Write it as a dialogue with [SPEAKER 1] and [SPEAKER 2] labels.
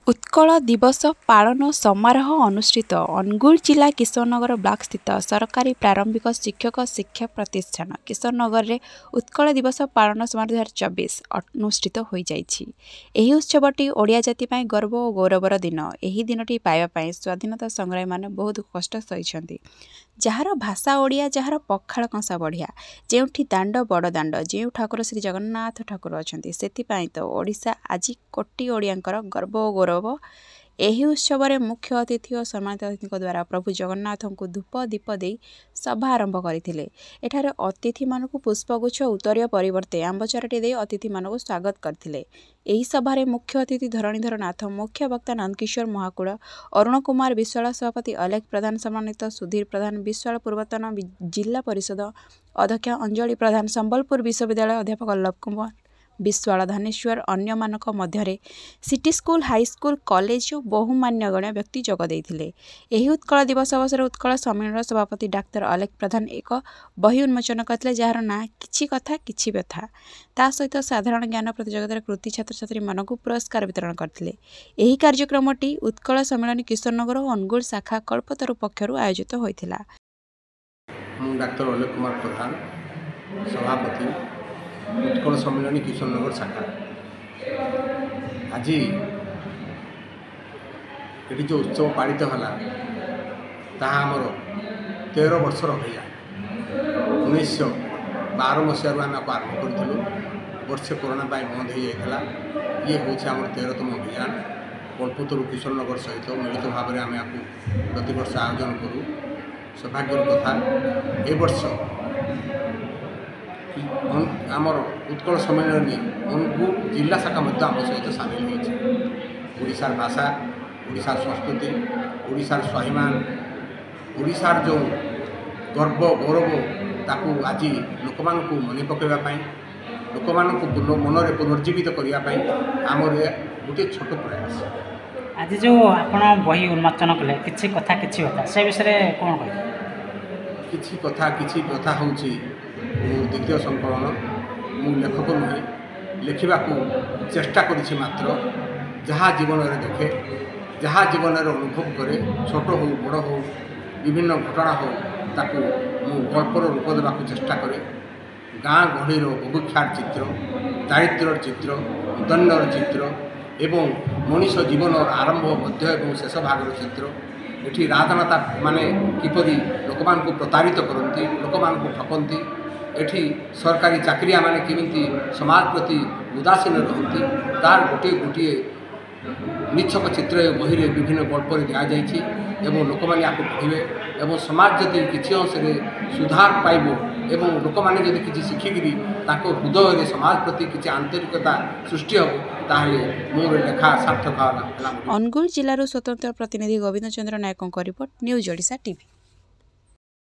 [SPEAKER 1] उत्कल दिवस पालन समारोह अनुष्ठित अनुगुल जिला किशोरनगर ब्लॉक स्थित सरकारी प्रारंभिक शिक्षक शिक्षा प्रतिष्ठान किशोरनगर रे उत्कल दिवस पालन समारोह 2024 अनुष्ठित हो जाइछि। एही उत्सवटी ओडिया जाति पाई गर्व और गौरवर दिन। एही दिनटी पाइबा पाई स्वाधीनता संग्रामी माने बहुत कष्ट सहिछन्ति। जार भाषा ओडिया जार पखाल कंसा बढ़िया जेउठी दांड बड़ दांड जेउ ठाकुर श्री जगन्नाथ ठाकुर अछन्ति सेतिपाई तो ओडिशा आज कोटी ओडियांकर गर्व और गौरव। एही उत्सव रे मुख्य अतिथि और सम्मानित अतिथि द्वारा प्रभु जगन्नाथ को धूप दीप दे सभा आरंभ करथिले। एठारे अतिथि मानकु पुष्पगुच्छ उत्तरीय परिवर्ते आंबचरटी दे अतिथि मानकु स्वागत करथिले। एही सभा रे मुख्य अतिथि धरणीधर नाथ, मुख्य वक्ता नंदकिशोर महाकुड़, अरुण कुमार विश्वाल सभापति अलेख प्रधान, सम्मानित सुधीर प्रधान विश्वाल, पूर्वतन जिला परिषद अध्यक्ष अंजलि प्रधान, संबलपुर विश्वविद्यालय अध्यापक लव कुमार विश्वाल, धनेश्वर अन्य मानक मध्यरे city school, high school, college और बहुमान्य गण्य व्यक्ति जोग देइथिले। एही उत्कल दिवस अवसर उत्कल सम्मेलन सभापति डाक्तर अलेख प्रधान एक बही उन्मोचन करथिले जार ना किछि कथा किछि व्यथा। ता सहित साधारण ज्ञान प्रतियोगितार कृति छात्र छात्री मानकु पुरस्कार वितरण करथिले। एही कार्यक्रमटी उत्कल सम्मेलन किशोरनगर और अनुगुल शाखा कल्पतरु पक्षरु आयोजित होइथिला।
[SPEAKER 2] डाक्तर अलेख कुमार प्रधान, सभापति उत्कल सम्मेलन किशोरनगर शाखा। आज ये जो उत्सव पालित है ताहा आमर 13 वर्षर अभियान 1912 मसीह आम आरंभ करूँ। वर्षे कोरोना बंद हो जाता। ये हूँ आम 13तम अभियान। कल्पतरु किशोरनगर सहित मिलित भाव में आम प्रति वर्ष आयोजन करूँ। सौभाग्यर कथा ए वर्ष आमर उत्कल सम्मेलन अनुगुल जिला शाखा आम सहित सामिल होशार भाषा, ओडिशार संस्कृति, ओडिशार स्वाभिमान, ओडिशार जो गर्व गौरव ताकू आज लोक मन पकड़ापी लोक मन में पुनर्जीवित करने आमर गोटे छोट प्रयास।
[SPEAKER 3] आज जो आपण बही उन्मोचन कले किछि कथा किछि व्यथा से विषय कौन कह
[SPEAKER 2] किछि कथा किछि व्यथा हूँ द्वितीय संकलन। मु लेखक नुहे लिखा चेष्टा करी मात्र जहाँ जीवन में देखे जहाँ जीवन में अनुभव करे छोट हो बड़ हो विभिन्न घटना हो ताकू मु गल्पर रूप देवा चेष्टा करे। गाँ गहलीर बुभुक्षार चित्र, दारिद्र्यर चित्र, दंडर चित्र एवं मनीष जीवन आरंभ मध्य और शेष भागर चित्र। एठी राजनेता माने किपरि लोक मानकु प्रतारित करती, लोक मानकु ठकती, एठी सरकारी चाकरिया माने केमिति समाज प्रति उदासीन रहती तार गोटे गोटे निच्छक चित्र बही विभिन्न गल्प दि एवं लोक मैंने आपको पढ़े एवं समाज जदि किसी अंश सुधार पाइब एवं लोक मैंने जदि किसी शिखिकी हृदय में समाज प्रति किसी आंतरिकता सृष्टि हम ताहले मोर लेखा सार्थक।
[SPEAKER 1] अनुगुल जिलार स्वतंत्र प्रतिनिधि गोविंद चंद्र नायकों रिपोर्ट, न्यूज ओडिशा टीवी।